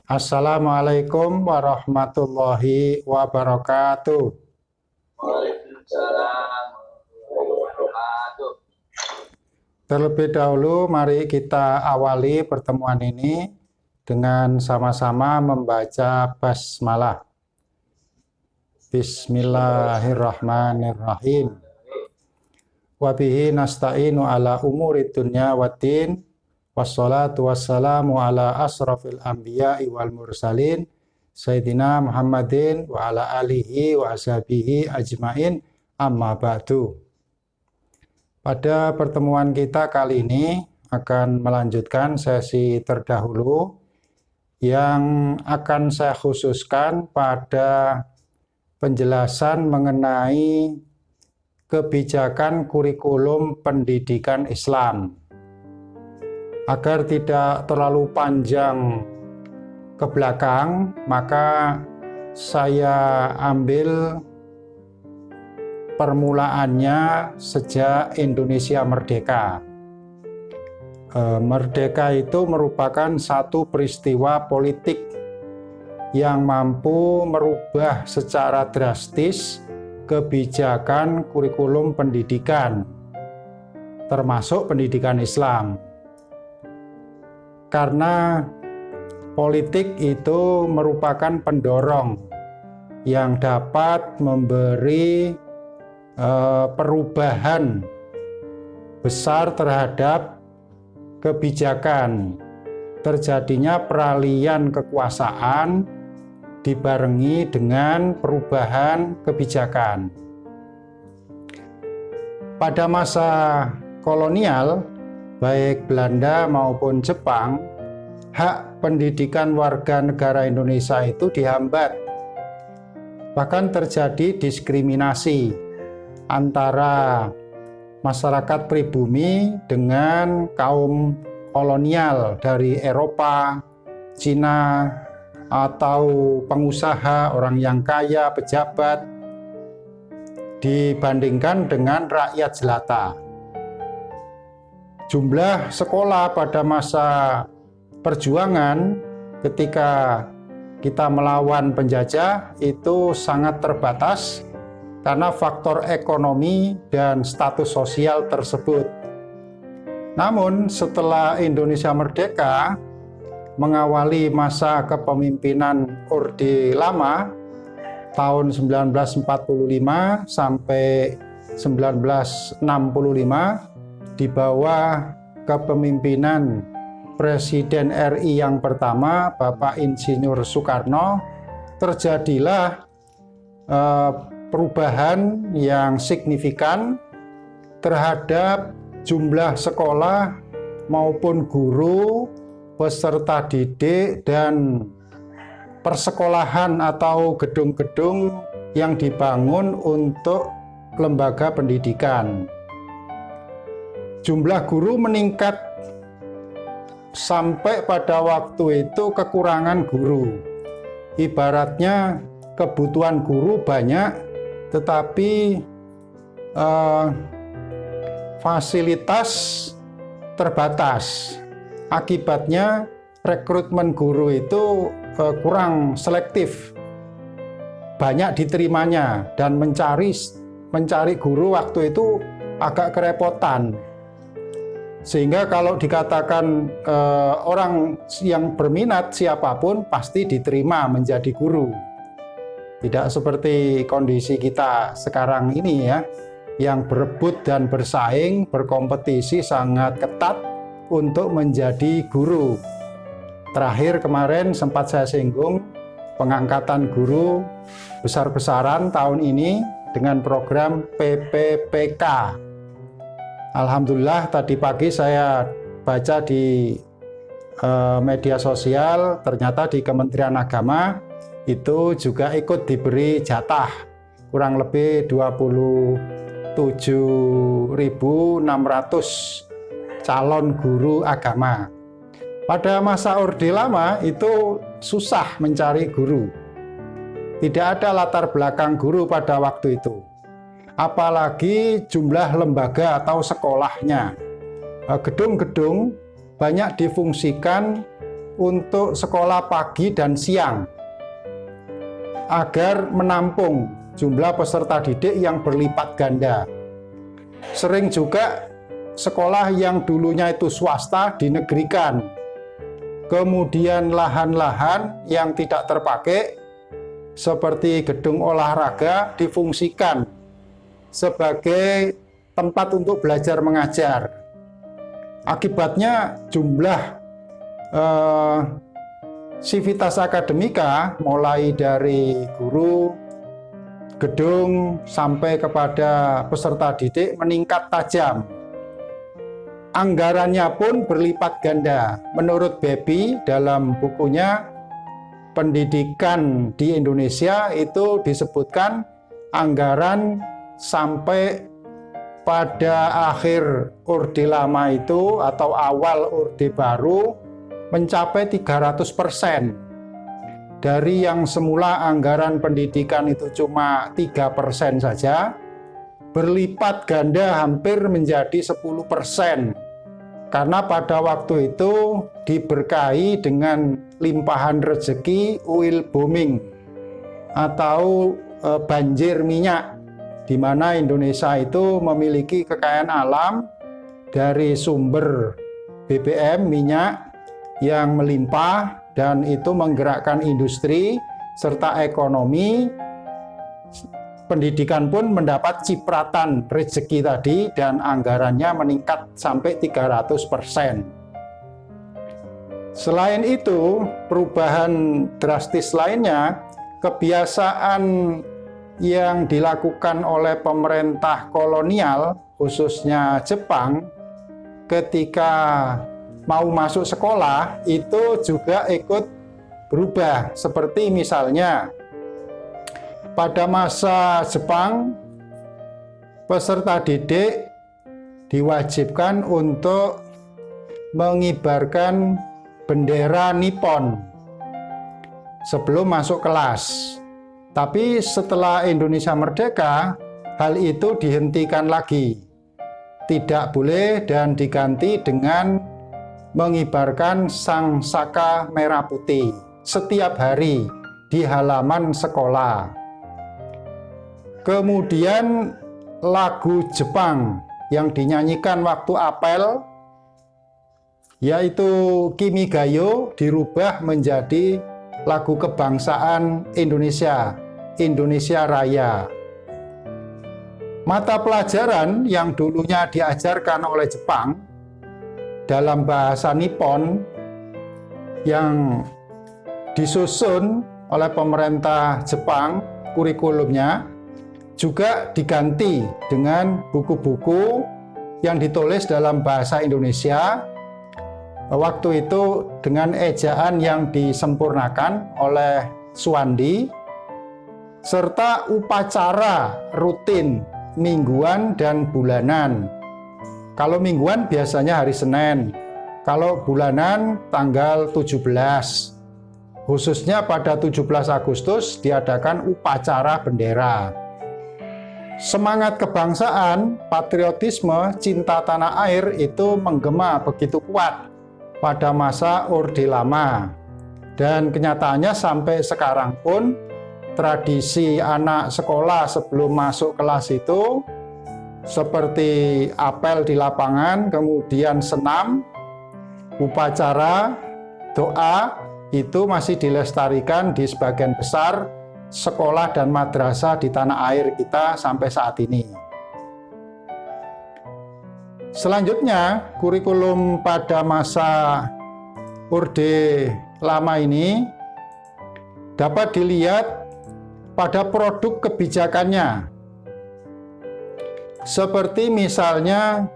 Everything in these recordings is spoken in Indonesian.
Assalamualaikum warahmatullahi wabarakatuh. Waalaikumsalam warahmatullahi wabarakatuh. Terlebih dahulu mari kita awali pertemuan ini dengan sama-sama membaca basmalah. Bismillahirrahmanirrahim. Wabihi nasta'inu ala umuri dunya waddin. Wassalatu wassalamu ala asrafil anbiya'i wal mursalin Sayyidina Muhammadin wa ala alihi wa ashabihi ajmain amma ba'du. Pada pertemuan kita kali ini akan melanjutkan sesi terdahulu yang akan saya khususkan pada penjelasan mengenai kebijakan kurikulum pendidikan Islam. Agar tidak terlalu panjang ke belakang, maka saya ambil permulaannya sejak Indonesia merdeka. Merdeka itu merupakan satu peristiwa politik yang mampu merubah secara drastis kebijakan kurikulum pendidikan, termasuk pendidikan Islam. Karena politik itu merupakan pendorong yang dapat memberi perubahan besar terhadap kebijakan. Terjadinya peralihan kekuasaan dibarengi dengan perubahan kebijakan. Pada masa kolonial, baik Belanda maupun Jepang, hak pendidikan warga negara Indonesia itu dihambat. Bahkan terjadi diskriminasi antara masyarakat pribumi dengan kaum kolonial dari Eropa, Cina, atau pengusaha, orang yang kaya, pejabat, dibandingkan dengan rakyat jelata. Jumlah sekolah pada masa perjuangan ketika kita melawan penjajah itu sangat terbatas karena faktor ekonomi dan status sosial tersebut. Namun setelah Indonesia merdeka, mengawali masa kepemimpinan Orde Lama tahun 1945 sampai 1965, di bawah kepemimpinan Presiden RI yang pertama, Bapak Insinyur Soekarno, terjadilah perubahan yang signifikan terhadap jumlah sekolah maupun guru, peserta didik, dan persekolahan atau gedung-gedung yang dibangun untuk lembaga pendidikan. Jumlah guru meningkat sampai pada waktu itu kekurangan guru. Ibaratnya kebutuhan guru banyak, tetapi fasilitas terbatas. Akibatnya rekrutmen guru itu kurang selektif. Banyak diterimanya dan mencari guru waktu itu agak kerepotan. Sehingga kalau dikatakan orang yang berminat siapapun pasti diterima menjadi guru. Tidak seperti kondisi kita sekarang ini ya, yang berebut dan bersaing, berkompetisi sangat ketat untuk menjadi guru. Terakhir kemarin sempat saya singgung pengangkatan guru besar-besaran tahun ini dengan program PPPK. Alhamdulillah tadi pagi saya baca di media sosial, ternyata di Kementerian Agama itu juga ikut diberi jatah kurang lebih 27.600 calon guru agama. Pada masa Orde Lama itu susah mencari guru. Tidak ada latar belakang guru pada waktu itu. Apalagi jumlah lembaga atau sekolahnya. Gedung-gedung banyak difungsikan untuk sekolah pagi dan siang agar menampung jumlah peserta didik yang berlipat ganda. Sering juga sekolah yang dulunya itu swasta dinegrikan. Kemudian lahan-lahan yang tidak terpakai seperti gedung olahraga difungsikan sebagai tempat untuk belajar mengajar. Akibatnya jumlah sivitas akademika mulai dari guru, gedung sampai kepada peserta didik meningkat tajam. Anggarannya pun berlipat ganda. Menurut Bepi dalam bukunya Pendidikan di Indonesia itu disebutkan anggaran sampai pada akhir Orde Lama itu atau awal Orde Baru mencapai 300%. Dari yang semula anggaran pendidikan itu cuma 3% saja, berlipat ganda hampir menjadi 10%. Karena pada waktu itu diberkahi dengan limpahan rezeki oil booming atau banjir minyak, di mana Indonesia itu memiliki kekayaan alam dari sumber BBM minyak yang melimpah dan itu menggerakkan industri serta ekonomi. Pendidikan pun mendapat cipratan rezeki tadi dan anggarannya meningkat sampai 300%. Selain itu, perubahan drastis lainnya, kebiasaan yang dilakukan oleh pemerintah kolonial, khususnya Jepang, ketika mau masuk sekolah, itu juga ikut berubah. Seperti misalnya, pada masa Jepang, peserta didik diwajibkan untuk mengibarkan bendera Nippon sebelum masuk kelas. Tapi setelah Indonesia merdeka, hal itu dihentikan lagi. Tidak boleh dan diganti dengan mengibarkan sang saka merah putih setiap hari di halaman sekolah. Kemudian lagu Jepang yang dinyanyikan waktu apel, yaitu Kimigayo, dirubah menjadi lagu kebangsaan Indonesia, Indonesia Raya. Mata pelajaran yang dulunya diajarkan oleh Jepang dalam bahasa Nippon yang disusun oleh pemerintah Jepang, kurikulumnya juga diganti dengan buku-buku yang ditulis dalam bahasa Indonesia, waktu itu dengan ejaan yang disempurnakan oleh Suwandi, serta upacara rutin mingguan dan bulanan. Kalau mingguan biasanya hari Senin, kalau bulanan tanggal 17. Khususnya pada 17 Agustus diadakan upacara bendera. Semangat kebangsaan, patriotisme, cinta tanah air itu menggema begitu kuat pada masa Orde Lama. Dan kenyataannya sampai sekarang pun tradisi anak sekolah sebelum masuk kelas itu seperti apel di lapangan, kemudian senam, upacara, doa, itu masih dilestarikan di sebagian besar sekolah dan madrasah di tanah air kita sampai saat ini. Selanjutnya, kurikulum pada masa Orde Lama ini dapat dilihat pada produk kebijakannya. Seperti misalnya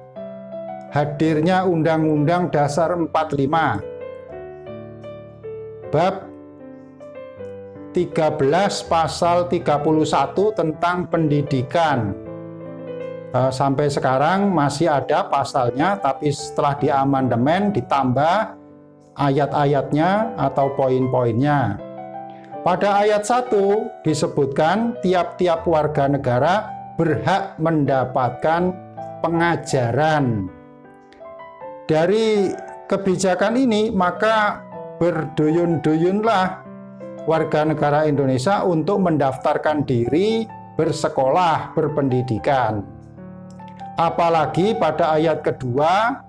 hadirnya Undang-Undang Dasar 45 bab 13 pasal 31 tentang pendidikan. Sampai sekarang masih ada pasalnya, tapi setelah diamandemen ditambah ayat-ayatnya atau poin-poinnya. Pada ayat 1 disebutkan tiap-tiap warga negara berhak mendapatkan pengajaran. Dari kebijakan ini maka berduyun-duyunlah warga negara Indonesia untuk mendaftarkan diri bersekolah, berpendidikan. Apalagi pada ayat kedua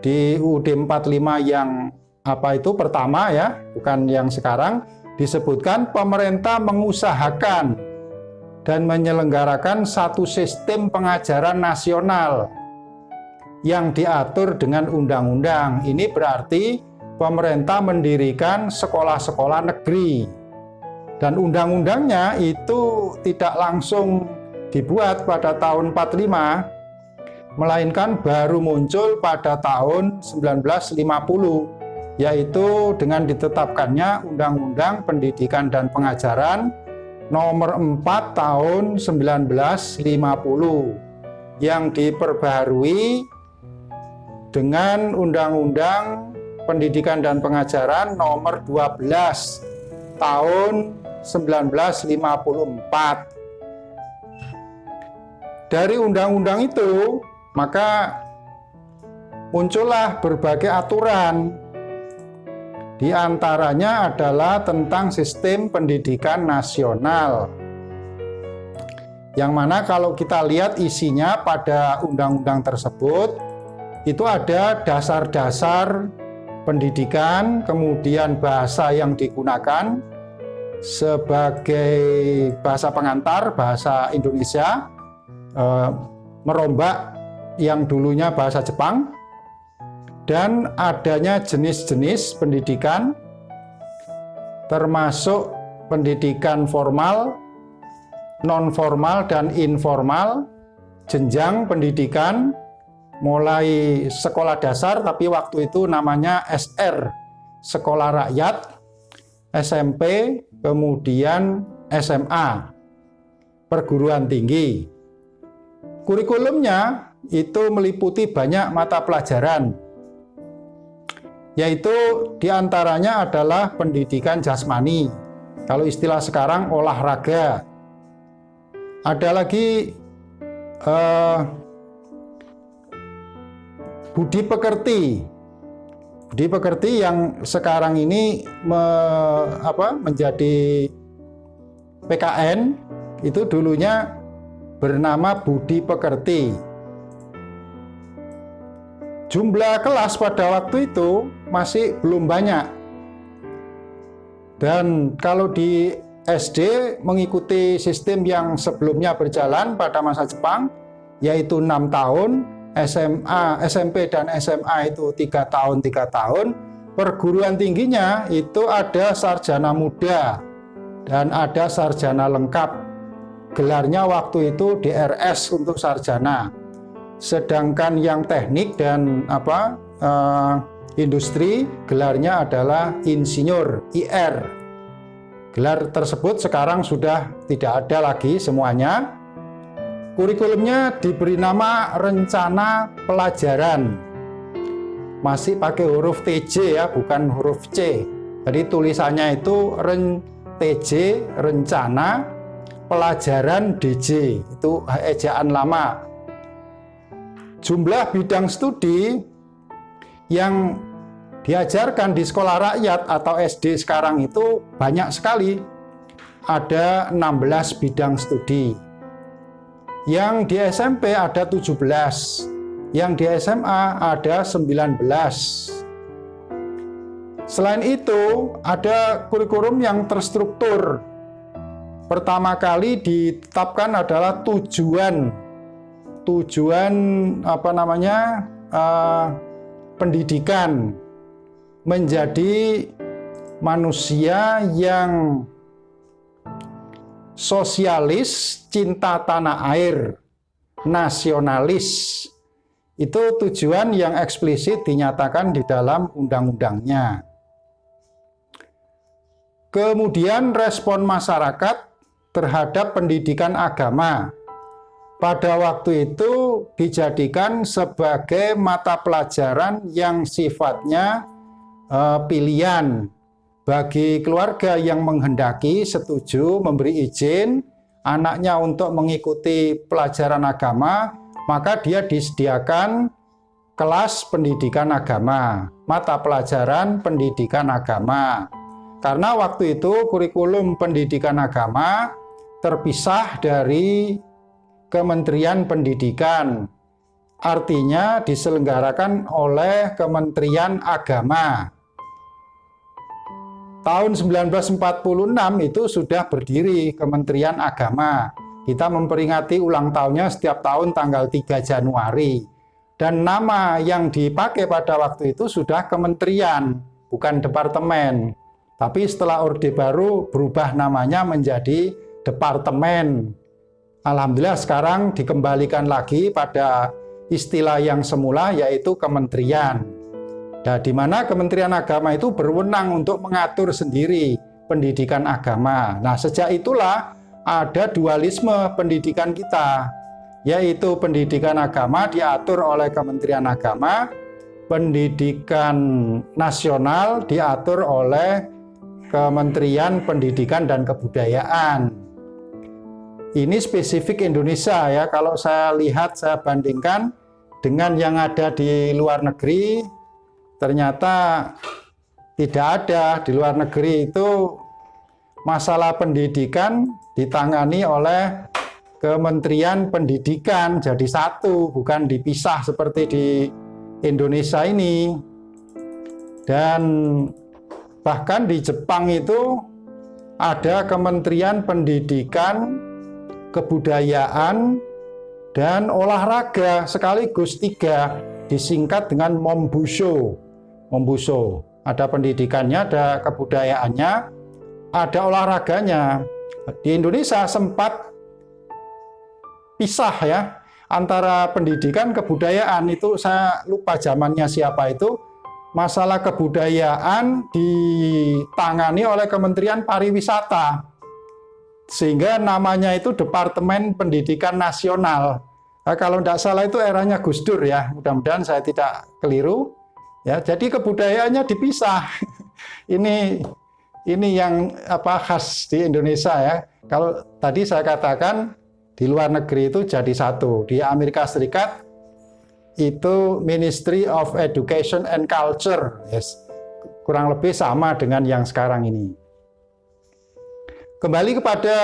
di UUD 45 yang pertama ya, bukan yang sekarang, disebutkan pemerintah mengusahakan dan menyelenggarakan satu sistem pengajaran nasional yang diatur dengan undang-undang. Ini berarti pemerintah mendirikan sekolah-sekolah negeri. Dan undang-undangnya itu tidak langsung dibuat pada tahun 45, melainkan baru muncul pada tahun 1950, yaitu dengan ditetapkannya Undang-Undang Pendidikan dan Pengajaran Nomor 4 Tahun 1950 yang diperbaharui dengan Undang-Undang Pendidikan dan Pengajaran Nomor 12 Tahun 1954. Dari undang-undang itu, maka muncullah berbagai aturan. Di antaranya adalah tentang sistem pendidikan nasional. Yang mana kalau kita lihat isinya pada undang-undang tersebut, itu ada dasar-dasar pendidikan, kemudian bahasa yang digunakan sebagai bahasa pengantar, bahasa Indonesia, merombak yang dulunya bahasa Jepang, dan adanya jenis-jenis pendidikan, termasuk pendidikan formal, non-formal, dan informal, jenjang pendidikan, mulai sekolah dasar, tapi waktu itu namanya SR, sekolah rakyat, SMP, kemudian SMA, perguruan tinggi. Kurikulumnya itu meliputi banyak mata pelajaran, yaitu diantaranya adalah pendidikan jasmani, kalau istilah sekarang olahraga. Ada lagi budi pekerti. Budi pekerti yang sekarang ini menjadi PKN, itu dulunya bernama budi pekerti. Jumlah kelas pada waktu itu masih belum banyak. Dan kalau di SD mengikuti sistem yang sebelumnya berjalan pada masa Jepang, yaitu 6 tahun, SMA, SMP dan SMA itu 3 tahun, perguruan tingginya itu ada sarjana muda dan ada sarjana lengkap. Gelarnya waktu itu DRS untuk sarjana. Sedangkan yang teknik dan industri, gelarnya adalah insinyur, IR. Gelar tersebut sekarang sudah tidak ada lagi semuanya. Kurikulumnya diberi nama rencana pelajaran. Masih pakai huruf TJ ya, bukan huruf C. Jadi tulisannya itu TJ, rencana pelajaran DJ. Itu ejaan lama. Jumlah bidang studi yang diajarkan di sekolah rakyat atau SD sekarang itu banyak sekali. Ada 16 bidang studi. Yang di SMP ada 17, yang di SMA ada 19. Selain itu, ada kurikulum yang terstruktur. Pertama kali ditetapkan adalah tujuan pendidikan, menjadi manusia yang sosialis, cinta tanah air, nasionalis. Itu tujuan yang eksplisit dinyatakan di dalam undang-undangnya. Kemudian respon masyarakat terhadap pendidikan agama pada waktu itu dijadikan sebagai mata pelajaran yang sifatnya pilihan. Bagi keluarga yang menghendaki setuju memberi izin anaknya untuk mengikuti pelajaran agama, maka dia disediakan kelas pendidikan agama, mata pelajaran pendidikan agama. Karena waktu itu kurikulum pendidikan agama terpisah dari Kementerian Pendidikan. Artinya diselenggarakan oleh Kementerian Agama. Tahun 1946 itu sudah berdiri Kementerian Agama. Kita memperingati ulang tahunnya setiap tahun tanggal 3 Januari. Dan nama yang dipakai pada waktu itu sudah kementerian, bukan departemen. Tapi setelah Orde Baru berubah namanya menjadi departemen. Alhamdulillah sekarang dikembalikan lagi pada istilah yang semula, yaitu kementerian. Nah, di mana Kementerian Agama itu berwenang untuk mengatur sendiri pendidikan agama. Nah, sejak itulah ada dualisme pendidikan kita, yaitu pendidikan agama diatur oleh Kementerian Agama, pendidikan nasional diatur oleh Kementerian Pendidikan dan Kebudayaan. Ini spesifik Indonesia ya, kalau saya lihat, saya bandingkan dengan yang ada di luar negeri, ternyata tidak ada. Di luar negeri itu masalah pendidikan ditangani oleh Kementerian Pendidikan, jadi satu, bukan dipisah seperti di Indonesia ini. Dan bahkan di Jepang itu ada Kementerian Pendidikan, Kebudayaan, dan Olahraga sekaligus 3, disingkat dengan Mombuso. Mombuso, ada pendidikannya, ada kebudayaannya, ada olahraganya. Di Indonesia sempat pisah ya antara pendidikan kebudayaan, itu saya lupa zamannya siapa itu. Masalah kebudayaan ditangani oleh Kementerian Pariwisata, sehingga namanya itu Departemen Pendidikan Nasional. Nah, kalau tidak salah itu eranya Gus Dur ya, mudah-mudahan saya tidak keliru. Ya, jadi kebudayaannya dipisah. Ini yang khas di Indonesia ya. Kalau tadi saya katakan di luar negeri itu jadi satu. Di Amerika Serikat itu Ministry of Education and Culture, yes. Kurang lebih sama dengan yang sekarang ini. Kembali kepada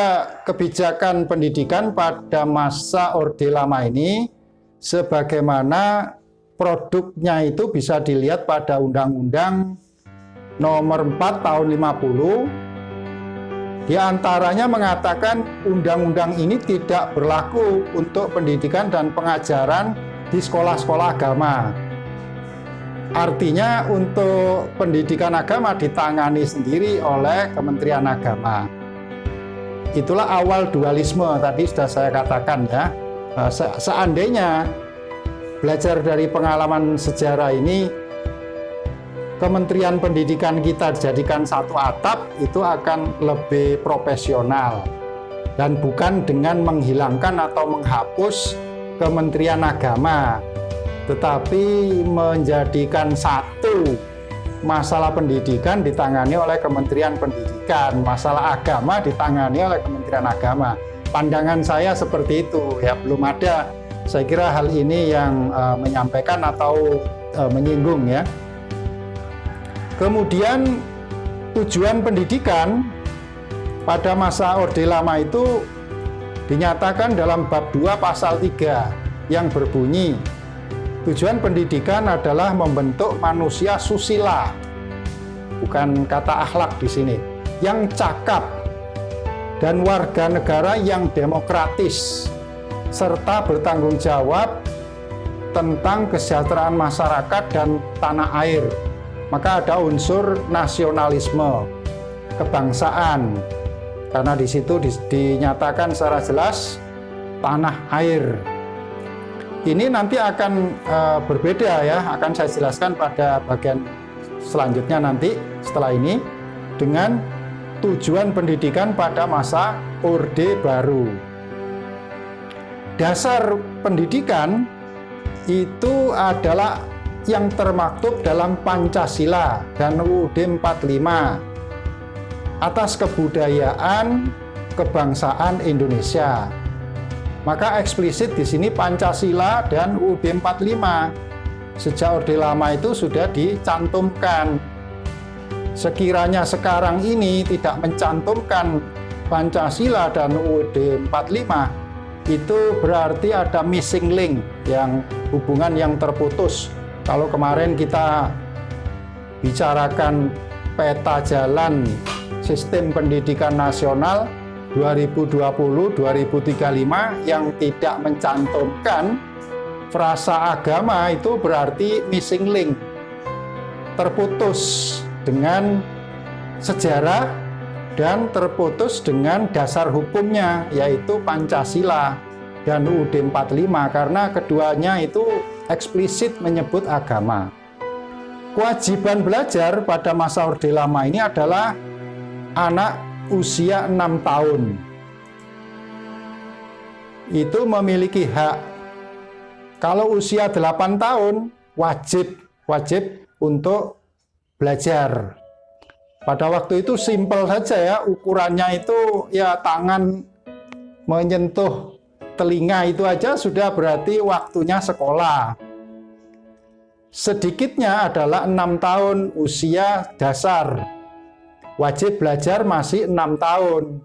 kebijakan pendidikan pada masa Orde Lama ini, sebagaimana produknya itu bisa dilihat pada Undang-Undang Nomor 4 Tahun 50. Di antaranya mengatakan undang-undang ini tidak berlaku untuk pendidikan dan pengajaran di sekolah-sekolah agama. Artinya untuk pendidikan agama ditangani sendiri oleh Kementerian Agama. Itulah awal dualisme tadi sudah saya katakan ya. Seandainya belajar dari pengalaman sejarah ini, Kementerian Pendidikan kita dijadikan satu atap, itu akan lebih profesional dan bukan dengan menghilangkan atau menghapus Kementerian Agama, tetapi menjadikan satu masalah pendidikan ditangani oleh Kementerian Pendidikan, masalah agama ditangani oleh Kementerian Agama. Pandangan saya seperti itu ya, belum ada saya kira hal ini yang menyampaikan atau menyinggung ya. Kemudian tujuan pendidikan pada masa Orde Lama itu dinyatakan dalam bab 2 pasal 3 yang berbunyi, tujuan pendidikan adalah membentuk manusia susila, bukan kata akhlak di sini, yang cakap dan warga negara yang demokratis, serta bertanggung jawab tentang kesejahteraan masyarakat dan tanah air. Maka ada unsur nasionalisme, kebangsaan, karena di situ dinyatakan secara jelas tanah air. Ini nanti akan berbeda ya, akan saya jelaskan pada bagian selanjutnya nanti setelah ini, dengan tujuan pendidikan pada masa Orde Baru. Dasar pendidikan itu adalah yang termaktub dalam Pancasila dan UUD 45 atas kebudayaan kebangsaan Indonesia. Maka eksplisit di sini Pancasila dan UUD 45. sejak Orde Lama itu sudah dicantumkan. Sekiranya sekarang ini tidak mencantumkan Pancasila dan UUD 45, itu berarti ada missing link, yang hubungan yang terputus. Kalau kemarin kita bicarakan peta jalan sistem pendidikan nasional 2020-2035 yang tidak mencantumkan frasa agama, itu berarti missing link, terputus dengan sejarah dan terputus dengan dasar hukumnya, yaitu Pancasila dan UUD 45, karena keduanya itu eksplisit menyebut agama. Kewajiban belajar pada masa Orde Lama ini adalah anak usia 6 tahun. Itu memiliki hak. Kalau usia 8 tahun, wajib untuk belajar. Pada waktu itu simpel saja ya, ukurannya itu ya tangan menyentuh telinga itu aja sudah berarti waktunya sekolah. Sedikitnya adalah 6 tahun usia dasar. Wajib belajar masih 6 tahun.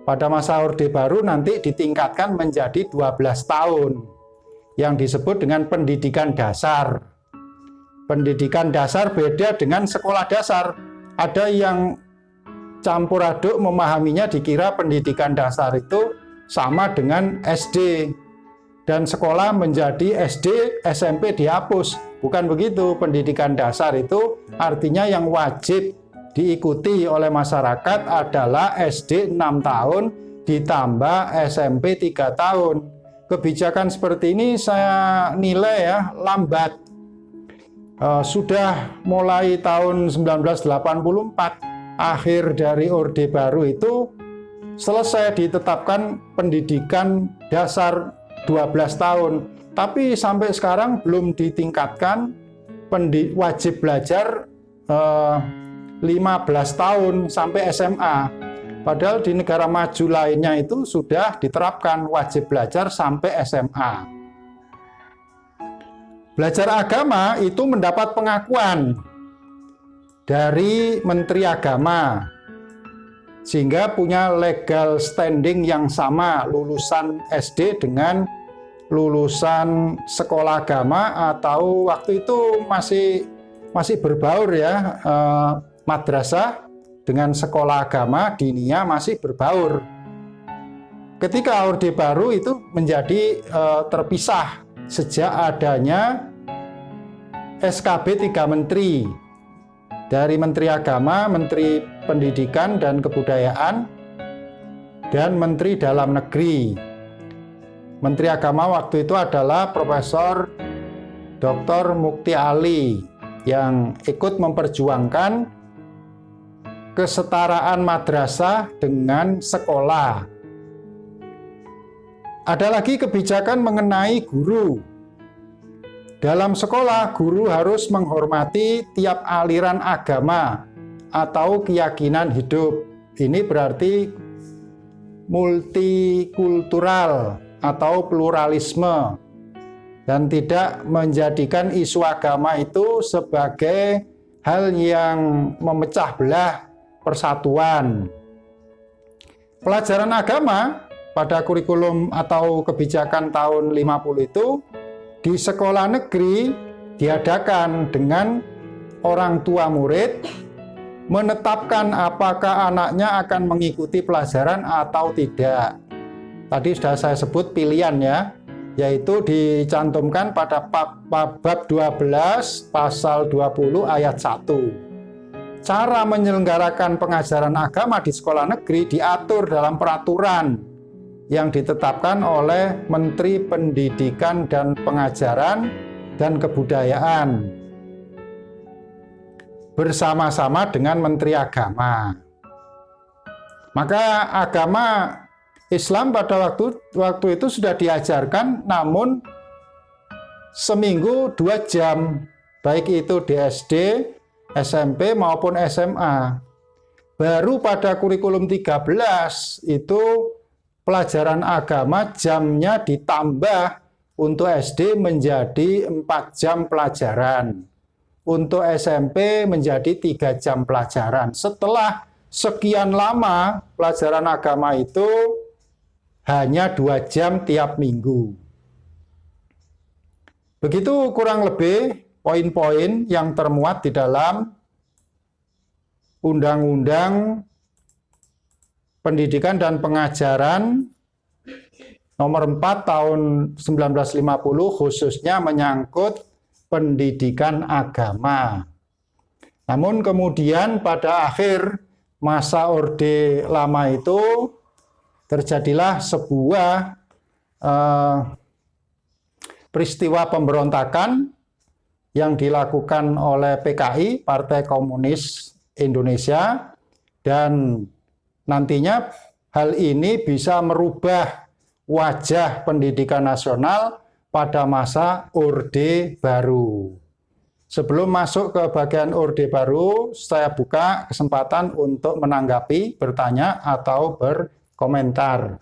Pada masa Orde Baru nanti ditingkatkan menjadi 12 tahun. Yang disebut dengan pendidikan dasar. Pendidikan dasar beda dengan sekolah dasar. Ada yang campur aduk memahaminya, dikira pendidikan dasar itu sama dengan SD. Dan sekolah menjadi SD, SMP dihapus. Bukan begitu, pendidikan dasar itu artinya yang wajib diikuti oleh masyarakat adalah SD 6 tahun ditambah SMP 3 tahun. Kebijakan seperti ini saya nilai ya lambat. Sudah mulai tahun 1984, akhir dari Orde Baru itu selesai ditetapkan pendidikan dasar 12 tahun. Tapi sampai sekarang belum ditingkatkan wajib belajar 15 tahun sampai SMA. Padahal di negara maju lainnya itu sudah diterapkan wajib belajar sampai SMA. Belajar agama itu mendapat pengakuan dari Menteri Agama, sehingga punya legal standing yang sama lulusan SD dengan lulusan sekolah agama, atau waktu itu masih berbaur ya, madrasah dengan sekolah agama diniyah masih berbaur. Ketika Orde Baru itu menjadi terpisah sejak adanya SKB 3 Menteri, dari Menteri Agama, Menteri Pendidikan dan Kebudayaan, dan Menteri Dalam Negeri. Menteri Agama waktu itu adalah Profesor Dr. Mukti Ali yang ikut memperjuangkan kesetaraan madrasah dengan sekolah. Ada lagi kebijakan mengenai guru. Dalam sekolah, guru harus menghormati tiap aliran agama atau keyakinan hidup. Ini berarti multikultural atau pluralisme, dan tidak menjadikan isu agama itu sebagai hal yang memecah belah persatuan. Pelajaran agama pada kurikulum atau kebijakan tahun 50 itu di sekolah negeri diadakan dengan orang tua murid menetapkan apakah anaknya akan mengikuti pelajaran atau tidak. Tadi sudah saya sebut pilihan ya, yaitu dicantumkan pada bab 12 pasal 20 ayat 1. Cara menyelenggarakan pengajaran agama di sekolah negeri diatur dalam peraturan yang ditetapkan oleh Menteri Pendidikan dan Pengajaran dan Kebudayaan bersama-sama dengan Menteri Agama. Maka agama Islam pada waktu itu sudah diajarkan, namun seminggu 2 jam, baik itu di SD, SMP maupun SMA. Baru pada kurikulum 13 itu pelajaran agama jamnya ditambah untuk SD menjadi 4 jam pelajaran, untuk SMP menjadi 3 jam pelajaran. Setelah sekian lama pelajaran agama itu hanya 2 jam tiap minggu. Begitu kurang lebih poin-poin yang termuat di dalam Undang-Undang Pendidikan dan Pengajaran nomor 4 tahun 1950 khususnya menyangkut pendidikan agama. Namun kemudian pada akhir masa Orde Lama itu terjadilah sebuah peristiwa pemberontakan yang dilakukan oleh PKI, Partai Komunis Indonesia, dan nantinya hal ini bisa merubah wajah pendidikan nasional pada masa Orde Baru. Sebelum masuk ke bagian Orde Baru, saya buka kesempatan untuk menanggapi, bertanya, atau berkomentar.